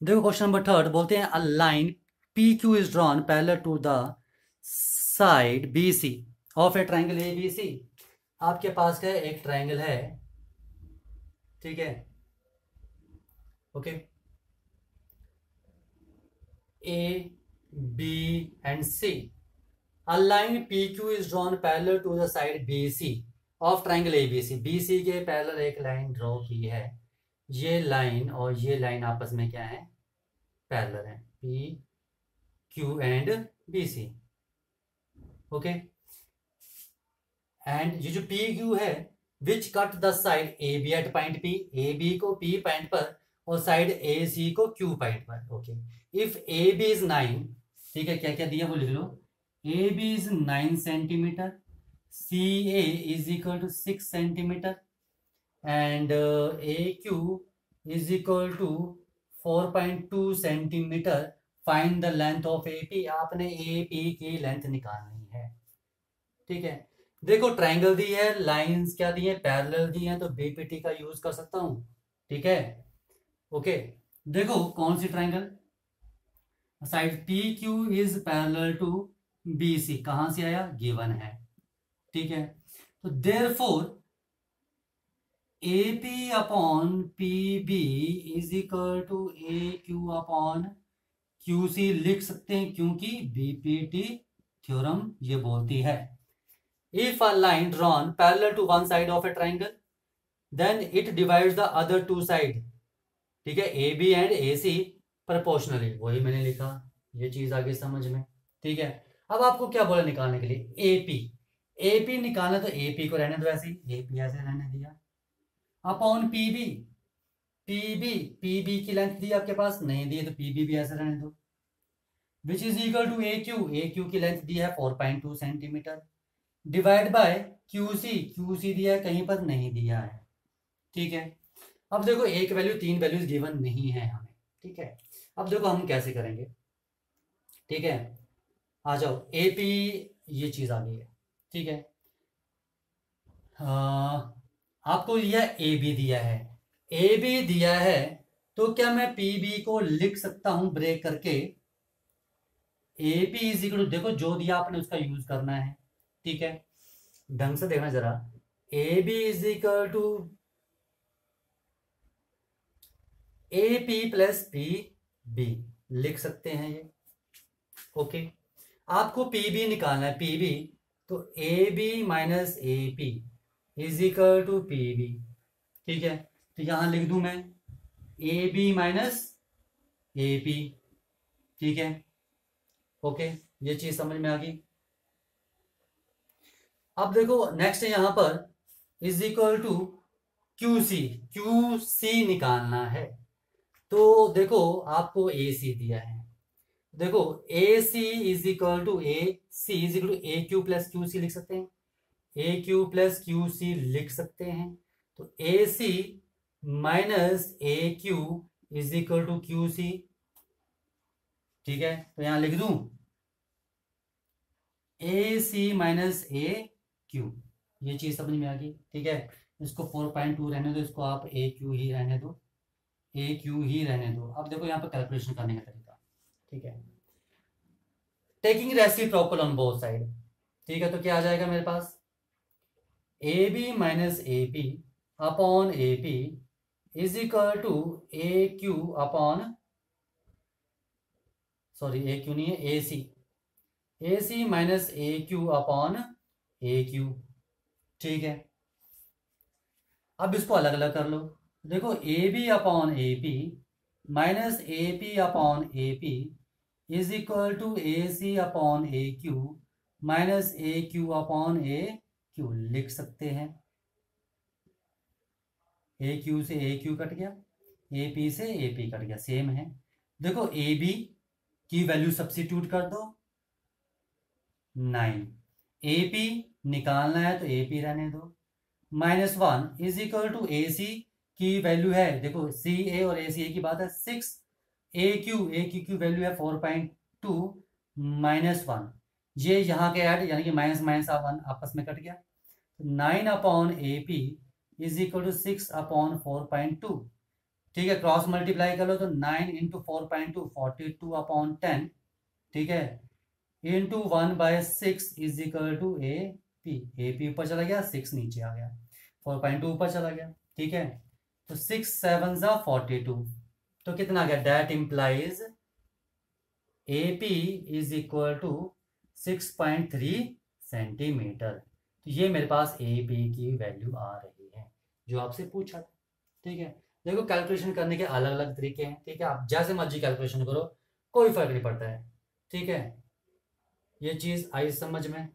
देखो question number third बोलते हैं a line P Q is drawn parallel to the side B C of a triangle A B C. आपके पास क्या है, एक ट्राइंगल है, ठीक है, okay, A B and C. A line P Q is drawn parallel to the side B C of triangle A B C. B C के parallel एक लाइन ड्रॉ की है। ये लाइन और ये लाइन आपस में क्या है, पैरेलल है, P Q and B C, okay. And ये जो पी क्यू है which cut the side A B at point P, A B को पी पॉइंट पर और साइड ए सी को क्यू पॉइंट पर, okay. If A B is 9, ठीक है, क्या क्या दिया वो लिख लो। A B is 9 centimetre, C A is equal to 6 centimetre and A Q is equal to 4.2 centimetre. Find the length of A P. आपने ए पी की लेंथ निकालनी है, ठीक है। देखो ट्राइंगल दी है, लाइंस क्या दी है, पैरेलल दी है, तो बीपीटी का यूज कर सकता हूं, ठीक है, ओके। देखो कौन सी triangle, side P Q is parallel to B C, कहां से आया, गिवन है, ठीक है। तो therefore A P upon P B is equal to A Q upon Q C लिख सकते हैं, क्योंकि बीपीटी थ्योरम ये बोलती है if a line drawn parallel to one side of a triangle then it divides the other two side, ठीक है, A B and A C proportionally, वही मैंने लिखा, ये चीज आगे समझ में, ठीक है। अब आपको क्या बोला निकालने के लिए, एपी। एपी निकालना तो एपी को रहने दो ऐसे ही, एपी ऐसे रहने दिया, अपॉन पीबी। पीबी, पीबी की लेंथ दी आपके पास, नहीं दी तो पीबी भी ऐसे रहने दो, which is equal to A Q. A Q की लेंथ दी है 4.2 centimetre divide by QC. QC दिया है, कहीं पर नहीं दिया है, ठीक है। अब देखो एक वैल्यू, तीन वैल्यूज गिवन नहीं है हमें, ठीक है। अब देखो हम कैसे करेंगे, ठीक है, आ जाओ। एपी ये चीज आ गई है, ठीक है। आपको यह ए बी दिया है, ए बी दिया है, तो क्या मैं पी बी को लिख सकता हूं ब्रेक करके, A P is equal to, देखो जो दिया आपने उसका यूज करना है, ठीक है, ढंग से देखना जरा। A B is equal to A P plus P B लिख सकते हैं ये, ओके। आपको पी बी निकालना है, पी बी, तो A B minus A P is equal to P B, ठीक है। तो यहां लिख दूं मैं A B minus A P, ठीक है, ओके। ये चीज समझ में आ गई। अब देखो नेक्स्ट यहां पर is equal to Q C. Q C निकालना है, तो देखो आपको ए सी दिया है, देखो A C is equal to A C is equal to A Q plus Q C लिख सकते हैं, A Q plus Q C लिख सकते हैं। तो A C minus A Q is equal to Q C, ठीक है। तो यहां लिख दूं ए सी माइनस ए क्यू, ये चीज समझ में आ गई, ठीक है। इसको 4.2 रहने दो, इसको आप ए क्यू ही रहने दो, ए क्यू ही रहने दो। अब देखो यहाँ पर कैलकुलेशन करने का तरीका, ठीक है, taking reciprocal on both side, ठीक है। तो क्या आ जाएगा मेरे पास, A B minus A P upon A P is equal to A Q upon, sorry A Q नहीं है, A C minus A Q upon A Q, ठीक है। अब इसको अलग अलग कर लो, देखो A B upon A P minus A P upon A P is equal to A C upon A Q minus A Q upon A Q लिख सकते हैं। ए क्यू से ए क्यू कट गया, ए पी से A P cut गया, same है। देखो A B की वैल्यू सब्सिट्यूट कर दो 9, ए पी निकालना है तो ए पी रहने दो, -1 इज इक्वल टू ए सी की वैल्यू है, देखो सी ए और ए सी ए की बात है 6, ए क्यू की वैल्यू है 4.2 -1, ये यहाँ के ऐड यानी कि माइनस माइनस 1 आपस में कट गया, 9 upon A P is equal to 6 upon 4.2, ठीक है, क्रॉस मल्टीप्लाई कर लो तो 9 इंटू 4.2 42/10, ठीक है, into 1/6 is equal to A P ऊपर चला गया, 6 नीचे आ गया, 4.2 ऊपर चला गया, ठीक है, तो 6 7 42, तो कितना आ गया, that implies A P is equal to 6.3 centimetre. तो ये मेरे पास ए पी की वैल्यू आ रही है जो आपसे पूछा था, ठीक है। देखो कैलकुलेशन करने के अलग अलग तरीके हैं, ठीक है, आप जैसे मर्जी कैलकुलेशन करो, कोई फर्क नहीं पड़ता है, ठीक है, ये चीज आई समझ में,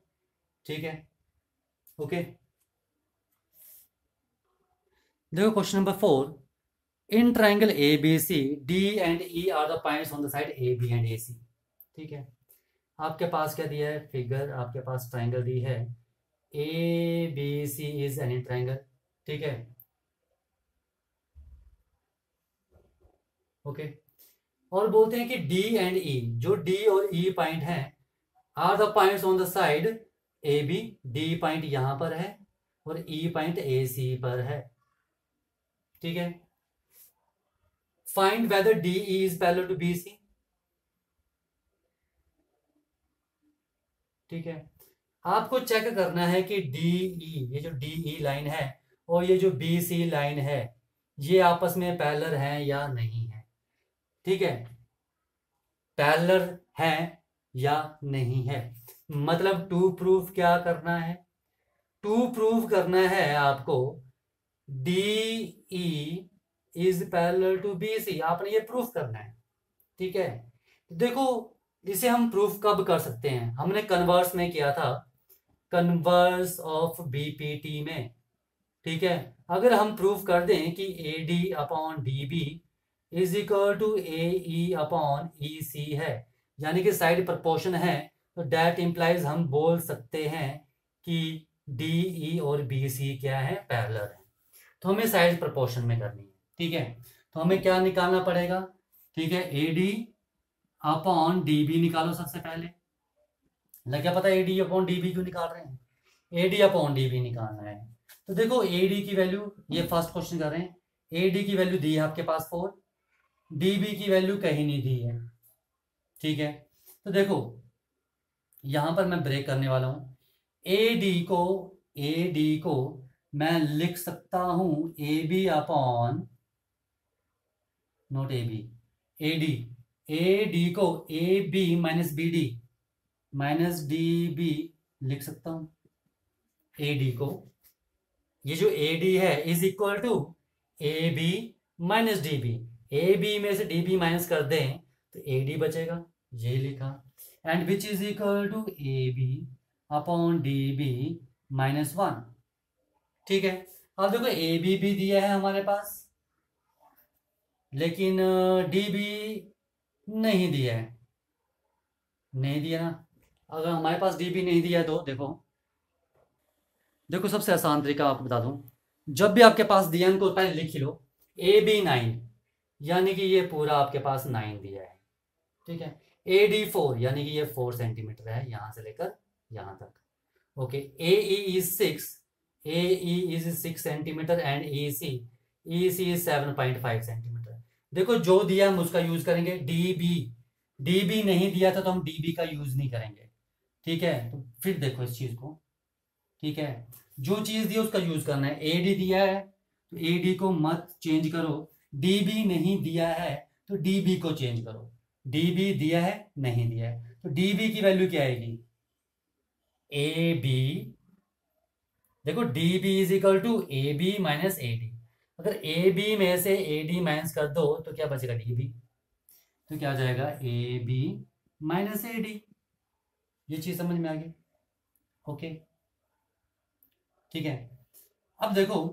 ठीक है, ओके। देखो question number 4, in triangle A B C D and E are the points on the side A B and A C, ठीक है। आपके पास क्या दिया है फिगर, आपके पास ट्राइंगल दी है, A B C is any triangle, ठीक है, ओके। और बोलते हैं कि डी एंड ई, जो डी और ई पॉइंट है, are the points on the side A B, D point यहां पर है और ई पॉइंट ए सी पर है, ठीक है। Find whether D E is parallel to B C, ठीक है। आपको चेक करना है कि डी ई, ये जो डी ई लाइन है और ये जो बी सी लाइन है, ये आपस में पैरेलल है या नहीं है, ठीक है, पैरेलल है या नहीं है। मतलब टू प्रूफ क्या करना है, टू प्रूफ करना है आपको D E is parallel to B C, आपने ये प्रूफ करना है, ठीक है। देखो इसे हम प्रूफ कब कर सकते हैं, हमने कन्वर्स में किया था, कन्वर्स ऑफ बीपीटी में, ठीक है। अगर हम प्रूफ कर दें कि A D upon D B is equal to A E upon E C है, यानी कि साइड प्रपोर्शन है, तो दैट इंप्लाइज हम बोल सकते हैं कि डी ई और बी सी क्या है, पैरेलल है। तो हमें साइड प्रपोर्शन में करनी है, ठीक है। तो हमें क्या निकालना पड़ेगा, ठीक है, A D upon D B निकालो सबसे पहले। लग क्या पता A D upon D B क्यों निकाल रहे हैं, A D upon D B निकालना है। तो देखो ए डी की वैल्यू, ये फर्स्ट क्वेश्चन कर रहे हैं, ए डी की वैल्यू दी है आपके पास 4, डी बी की वैल्यू कहीं नहीं दी है, ठीक है। तो देखो यहां पर मैं ब्रेक करने वाला हूं, ए डी को मैं लिख सकता हूं A B upon, note A B, A D को A B minus B D minus D B लिख सकता हूं, ए डी को, ये जो ए डी है is equal to A B minus D B, A B में से डी बी माइनस कर दें तो ए डी बचेगा, ये लिखा, and which is equal to A B upon D B minus 1, ठीक है। अब देखो ए बी भी दिया है हमारे पास, लेकिन डी बी नहीं दिया है, नहीं दिया ना। अगर हमारे पास डी बी नहीं दिया तो देखो, देखो सबसे आसान तरीका आपको बता दूं, जब भी आपके पास दिया इनको पहले लिख लो, ए बी 9, यानी कि ये पूरा आपके पास 9 दिया है, ठीक है। ए डी 4, यानी कि ये 4 सेंटीमीटर है यहां से लेकर यहां तक, okay. A E is 6, A E is 6 centimetre and E C is 7.5 centimetre. देखो जो दिया हम उसका यूज करेंगे, डी बी नहीं दिया था तो हम डी बी का यूज नहीं करेंगे, ठीक है। तो फिर देखो इस चीज को, ठीक है, जो चीज दी उसका यूज करना है। ए डी दिया है तो ए डी को मत चेंज करो, डी बी नहीं दिया है तो डी बी को चेंज करो, डी बी दिया है नहीं दिया है, तो डी बी की वैल्यू क्या आएगी, ए बी, देखो D B is equal to A B minus A D, अगर ए बी में से ए डी माइनस कर दो तो क्या बचेगा, डी बी, तो क्या आ जाएगा A B minus A D, ये चीज समझ में आ गई, ओके, ठीक है। अब देखो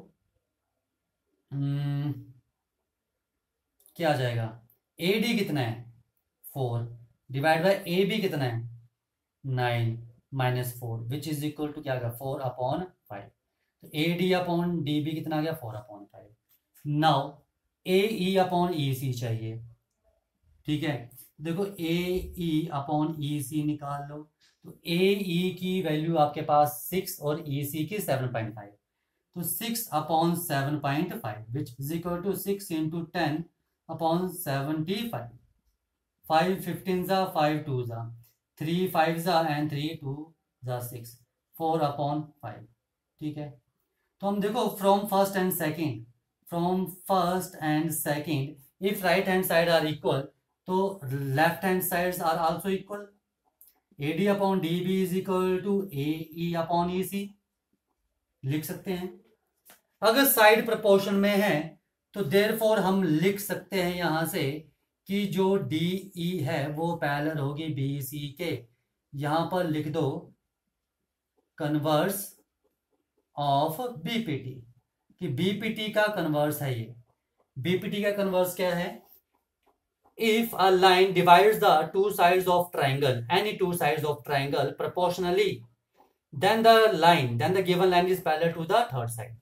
क्या आ जाएगा, ए डी कितना है 4 डिवाइड बाय ए बी कितना है 9 minus 4 which is equal to क्या आ गया 4/5, तो A D upon D B कितना आ गया 4/5। नाउ ए ई अपॉन ई सी चाहिए, ठीक है। देखो ए ई अपॉन ई सी निकाल लो, तो ए ई की वैल्यू आपके पास 6 और ई सी की 7.5, तो 6/7.5 which is equal to 6 into 10/75। 5 15 जा 5 2 जा 3 5 जा एंड 3 2 जा 6 4/5। ठीक है, तो हम देखो from first and second if right hand side are equal तो left hand sides are also equal. AD/DB is equal to AE/EC लिख सकते हैं। अगर साइड प्रोपोर्शन में है तो देयरफॉर हम लिख सकते हैं यहां से कि जो DE है वो पैरेलल होगी BC के। यहां पर लिख दो कन्वर्स ऑफ BPT कि BPT का कन्वर्स है ये। BPT का कन्वर्स क्या है? If a line divides the two sides of triangle, any two sides of triangle proportionally, then the given line is parallel to the third side.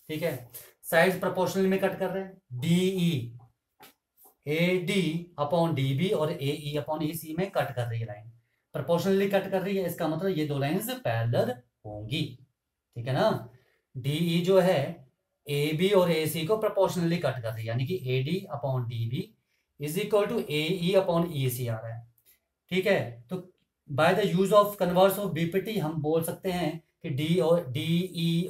ठीक है, sides proportionally में cut कर रहे हैं। DE AD/DB और AE/EC में cut कर रही है लाइन, प्रोपोर्शनली कट कर रही है, इसका मतलब ये दो लाइंस पैरेलल होंगी। ठीक है ना, DE जो है AB और AC को प्रोपोर्शनली कट कर रही है, यानी कि AD/DB is equal to AE/EC आ रहा है। ठीक है, तो by the use of converse of BPT हम बोल सकते हैं कि DE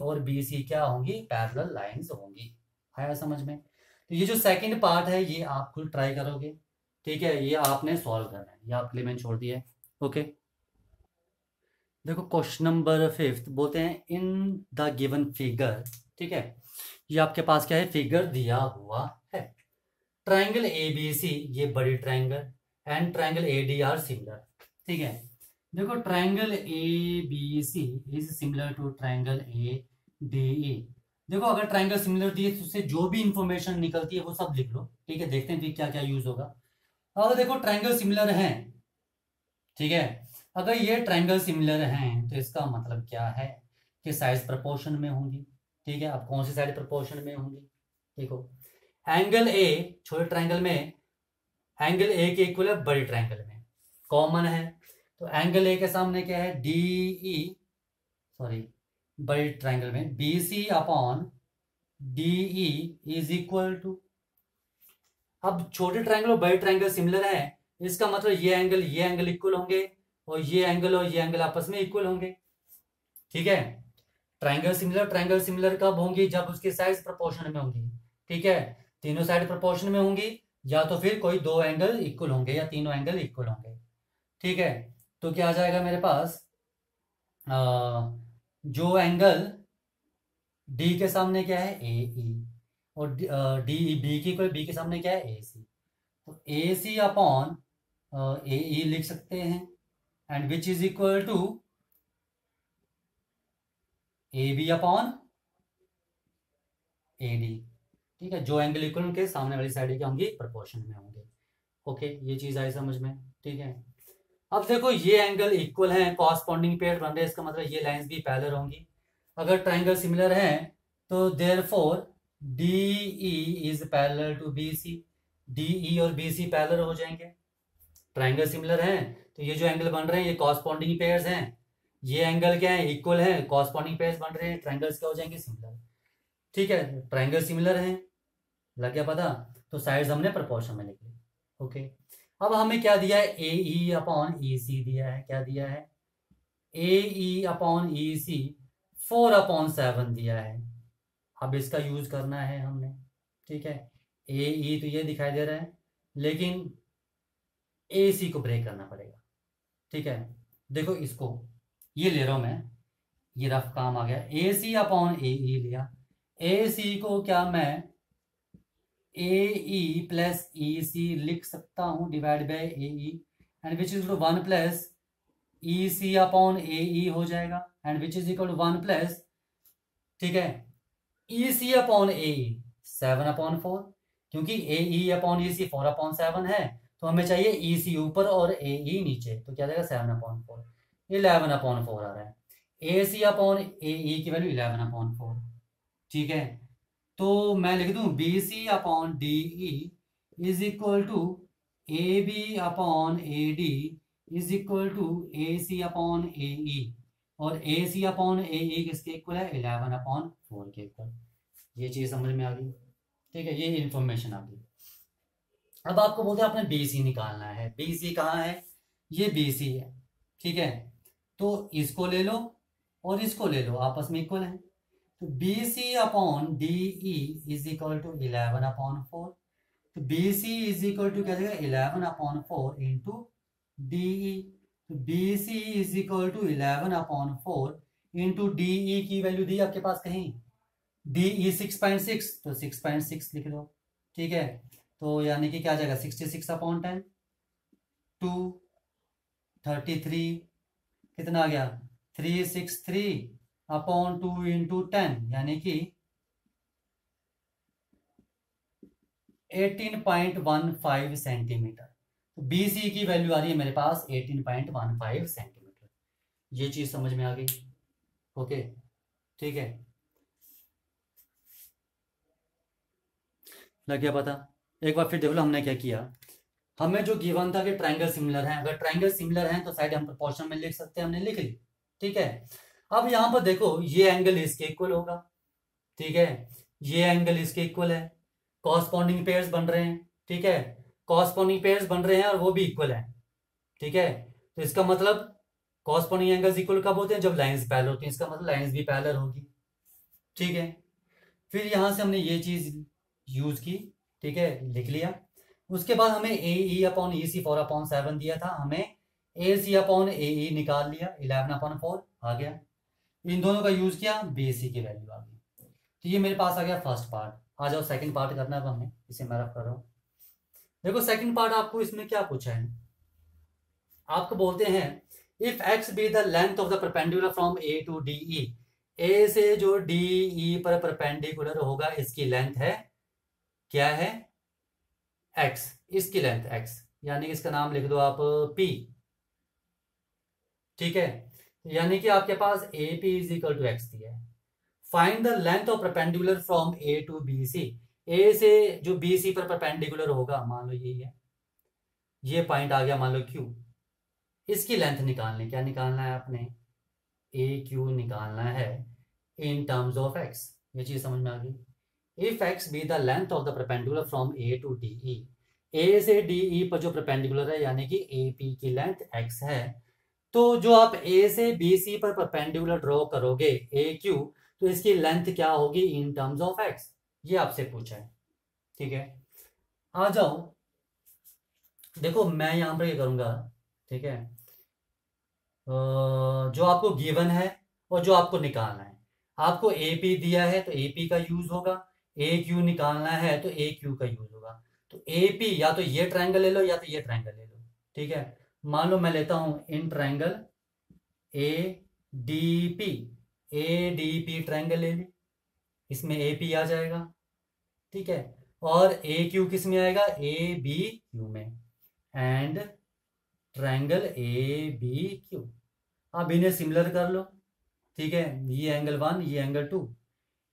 और BC क्या होंगी? पैरेलल लाइंस होंगी। आया समझ में? तो ये जो सेकंड पार्ट है ये आप खुद ट्राई करोगे। ठीक है, ये आपने सॉल्व करना है, ये आपके लिए मैंने छोड़ दिया है। ओके, देखो क्वेश्चन नंबर 5 बोलते हैं इन द गिवन फिगर। ठीक है, ये आपके पास क्या है? फिगर दिया हुआ है। ट्राइंगल ABC, ये बड़ी triangle, and triangle AD are similar. ठीक है, देखो triangle ABC is similar to triangle ADE। देखो अगर ट्राइंगल सिमिलर दिए तो उससे जो भी इंफॉर्मेशन निकलती है वो सब लिख लो। ठीक है, देखते हैं फिर क्या क्या यूज होगा। अगर देखो ट्राइंगल सिमिलर हैं, ठीक है, अगर ये ट्राइंगल सिमिलर हैं तो इसका मतलब क्या है कि साइज प्रोपोर्शन में होंगी। ठीक है, अब कौन सी साइड प्रोपोर्शन में होंगी? देखो एंगल A छोटे ट्राइंगल में एंगल A के इक्वल है बड़ी ट्राइंगल में, कॉमन है। तो एंगल A के सामने क्या है? बड़ी ट्राइंगल में BC/DE इज इक्वल टू। अब छोटे ट्राइंगल और बड़े ट्राइंगल सिमिलर है, इसका मतलब ये एंगल इक्वल होंगे और ये एंगल आपस में इक्वल होंगे। ठीक है, ट्राइंगल सिमिलर कब होंगी? जब उसकी साइड्स प्रोपोर्शन में होंगी। ठीक है, तीनों साइड प्रोपोर्शन में होंगी या तो फिर कोई दो एंगल इक्वल होंगे या तीनों एंगल इक्वल होंगे। ठीक है, तो क्या आ जाएगा मेरे पास? जो एंगल D के सामने क्या है? AE और B के सामने क्या है? AC। तो AC/AE लिख सकते हैं and which is equal to AB/AD। ठीक है, जो एंगल इक्वल उनके सामने वाली साइड क्या होंगी? प्रोपोर्शन में होंगे। ओके, ये चीज आई समझ में? ठीक है, अब देखो ये एंगल इक्वल हैं, कॉरस्पॉन्डिंग पेयर बन रहे हैं, इसका मतलब ये लाइंस भी पैरेलल होंगी। अगर ट्राइंगल सिमिलर है तो therefore DE is parallel to BC, DE और BC पैरेलल हो जाएंगे। ट्राइंगल सिमिलर है तो ये जो एंगल बन रहे हैं ये कॉरस्पॉन्डिंग पेयर्स हैं, ये एंगल क्या है? इक्वल है, कॉरस्पॉन्डिंग पेयर्स बन रहे हैं, ट्राइंगल्स क्या हो जाएंगे? सिमिलर। ठीक है, ट्राइंगल सिमिलर हैं, लग गया पता? तो साइड्स हमने प्रोपोर्शन में लिख ली। ओके, अब हमें क्या दिया है? AE/EC दिया है। क्या दिया है? AE/EC 4/7 दिया है। अब इसका यूज करना है हमने। ठीक है, AE तो ये दिखाई दे रहा है, लेकिन AC को ब्रेक करना पड़ेगा। ठीक है, देखो इसको ये ले रहा हूं मैं, ये रफ काम आ गया। AC/AE लिया, AC को क्या मैं AE+EC लिख सकता हूं divide by AE and which is equal to 1+EC/AE हो जाएगा and which is equal to 1+, ठीक है, EC/AE 7/4, क्योंकि AE/EC 4/7 है तो हमें चाहिए EC ऊपर और AE नीचे, तो क्या देगा? 7/4, 11/4 आ रहा है। AC/AE की वैल्यू 11/4। ठीक है, तो मैं लिख दूं BC/DE is equal to AB/AD is equal to AC/AE। और ए सी अपॉन ए किसके इक्वल है, 11/4 के इक्वल। ये चीज समझ में आ गई, ठीक है, ये इंफॉर्मेशन आ गई। अब आपको बोलते हैं आपने बी सी निकालना है। बी सी कहाँ है, ये बी सी है, ठीक है। तो इसको ले लो और इसको ले लो, आपस में इक्वल है। तो B C upon D E is equal to 11/4। तो B C is equal to क्या जाएगा, 11/4 इंटू डी ई। तो B C is equal to 11/4 into D E की वैल्यू दी आपके पास कहीं, डी ई 6.6, तो 6.6 लिख दो, ठीक है। तो यानी कि क्या जाएगा, 66/10, 233, कितना आ गया, 363/2 इंटू 10, यानी कि 18.15 सेंटीमीटर। तो बी सी की वैल्यू आ रही है मेरे पास 18.15 सेंटीमीटर। ये चीज समझ में आ गई, ओके, ठीक है। लग गया पता। एक बार फिर देख लो हमने क्या किया। हमें जो गिवन था कि ट्रायंगल सिमिलर है, अगर ट्रायंगल सिमिलर है तो साइड हम प्रोपोर्शन में लिख सकते हैं, हमने लिख ली, ठीक है। अब यहां पर देखो ये एंगल इसके इक्वल होगा, ठीक है, ये एंगल इसके इक्वल है, कॉरस्पॉन्डिंग पेयर्स बन रहे हैं, ठीक है, कॉरस्पॉन्डिंग पेयर्स बन रहे हैं और वो भी इक्वल है, ठीक है। तो इसका मतलब कॉरस्पॉन्डिंग एंगल्स इक्वल कब होते हैं, जब लाइंस पैरेलल होती हैं, इसका मतलब लाइंस भी पैरेलल होगी, ठीक है। फिर यहां से हमने ये चीज यूज की, ठीक है, लिख लिया। उसके बाद हमें ए ई अपॉन ई सी 4/7 दिया था, हमें ए सी अपॉन ए ई निकाल लिया, 11/4 आ गया। इन दोनों का यूज किया, बी सी की वैल्यू आ गई। तो ये मेरे पास आ गया फर्स्ट पार्ट। आ जाओ सेकंड पार्ट करना है हमें, इसे मैं रख कर रहा हूँ। देखो सेकंड पार्ट आपको इसमें क्या पूछा है, आपको बोलते हैं if x be the length of the perpendicular from A to D E, A से जो डी ई पर परपेंडिकुलर होगा इसकी लेंथ है, क्या है, एक्स, इसकी लेंथ एक्स, यानी कि इसका नाम लिख दो आप पी, ठीक है। यानी कि आपके पास A P is equal to x दिया है। Find the length of perpendicular from A to B C, A से जो बी सी पर परपेंडिकुलर होगा, मान लो यही है, ये पॉइंट आ गया मान लो क्यू, इसकी लेंथ निकालनी, क्या निकालना है आपने, ए क्यू निकालना है इन टर्म्स ऑफ एक्स। ये चीज समझ में आ गई। If x be the length of the perpendicular from A to D E, A से डी ई पर जो परपेंडिकुलर है यानी कि ए पी की लेंथ एक्स है, तो जो आप ए से बी सी पर परपेंडिकुलर ड्रॉ करोगे ए क्यू, तो इसकी लेंथ क्या होगी इन टर्म्स ऑफ एक्स, ये आपसे पूछा है, ठीक है। आ जाओ, देखो मैं यहां पर ये करूंगा, ठीक है, जो आपको गिवन है और जो आपको निकालना है, आपको ए पी दिया है तो ए पी का यूज होगा, ए क्यू निकालना है तो ए क्यू का यूज होगा। तो ए पी या तो ये ट्रायंगल ले लो या तो ये ट्रायंगल ले लो, ठीक है। मान लो मैं लेता हूं in triangle A D P, A D P triangle ले ली, इसमें ए पी आ जाएगा, ठीक है, और ए क्यू किस में आएगा, ए बी क्यू में, and triangle A B Q. अब इन्हें सिमिलर कर लो, ठीक है, ये एंगल 1 ये angle 2,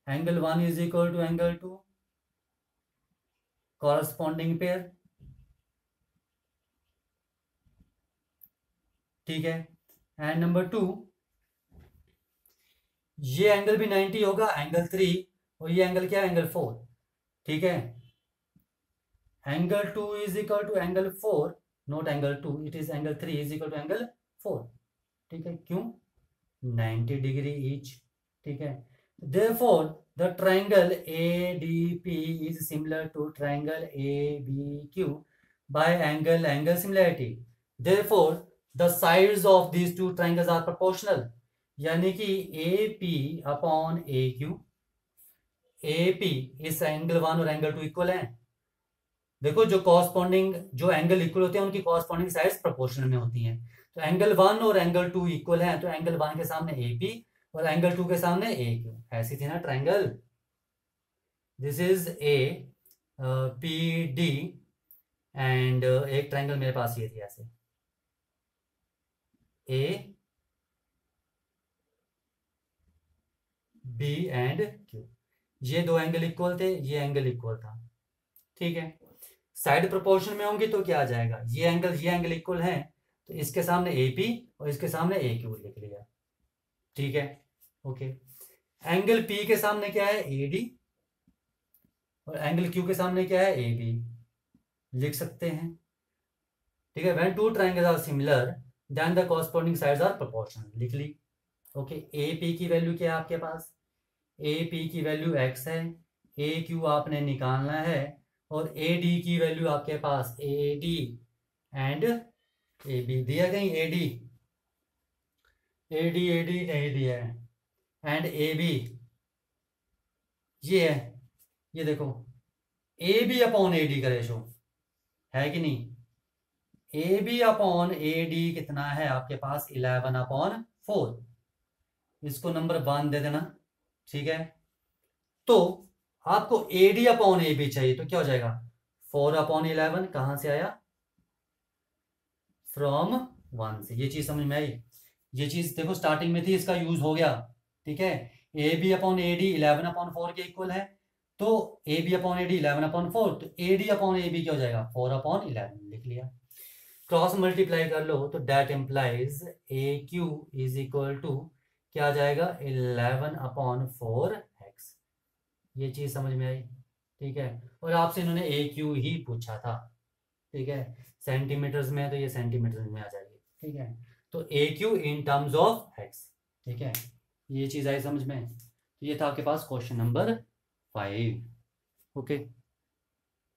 angle 1 is equal to angle 2, corresponding pair, ठीक है। एंड नंबर 2, ये एंगल भी 90 होगा, एंगल 3, और ये एंगल क्या है, एंगल 4, ठीक है। Angle 2 is equal to angle 4, not angle 2, it is angle 3 is equal to angle 4, ठीक है, क्यों, 90 डिग्री ईच, ठीक है। Therefore, the triangle ADP is similar to triangle ABQ by angle similarity. Therefore, the sides of these two triangles are proportional. यानी कि AP upon AQ, AP इस angle 1 और angle 2 equal है। देखो जो कॉरस्पॉन्डिंग जो एंगल इक्वल होते हैं उनकी कॉरस्पॉन्डिंग साइड्स प्रोपोर्शनल में होती हैं। तो एंगल 1 और एंगल 2 इक्वल हैं, तो एंगल 1 के सामने AP और एंगल 2 के सामने ए क्यू, ऐसी थी ना triangle. This is A P D, and एक ट्रायंगल मेरे पास ये थी ऐसे, ए बी एंड क्यू, ये दो एंगल इक्वल थे, ये एंगल इक्वल था, ठीक है। साइड प्रोपोर्शन में होंगी तो क्या आ जाएगा, ये एंगल इक्वल है, तो इसके सामने ए पी और इसके सामने ए क्यू लिख लिया, ठीक है, ओके। एंगल पी के सामने क्या है, ए डी, और एंगल क्यू के सामने क्या है, ए बी, लिख सकते हैं। ठीक है, when two triangles are similar then the corresponding sides are proportional, लिख ली। ओके, ए पी की वैल्यू क्या है आपके पास, ए पी की वैल्यू एक्स है, ए क्यू आपने निकालना है, और ए डी की वैल्यू आपके पास A D and A B दिया, कहीं ए डी नहीं दिया है, एंड ए बी ये है, ये देखो A B upon A D का रेशो है कि नहीं, A B upon A D कितना है आपके पास, 11/4, इसको नंबर 1 दे देना। ठीक है, तो आपको A D upon A B चाहिए, तो क्या हो जाएगा, 4/11, कहां से आया, फ्रॉम 1 से। ये चीज समझ में आई, ये चीज देखो स्टार्टिंग में थी, इसका यूज हो गया। ठीक है, A B upon A D 11/4 के इक्वल है, तो A B upon A D 11/4, तो A D upon A B क्या हो जाएगा, 4/11, लिख लिया। क्रॉस मल्टीप्लाई कर लो तो that implies A Q is equal to क्या आ जाएगा, 11/4x। ये चीज समझ में आई। ठीक है, और आपसे इन्होंने ए क्यू ही पूछा था। ठीक है, सेंटीमीटर्स में है तो ये सेंटीमीटर्स में आ जाएगी। ठीक है, तो A Q in terms of X. ठीक है, ये चीज आई समझ में। तो ये था आपके पास क्वेश्चन नंबर 5। ओके।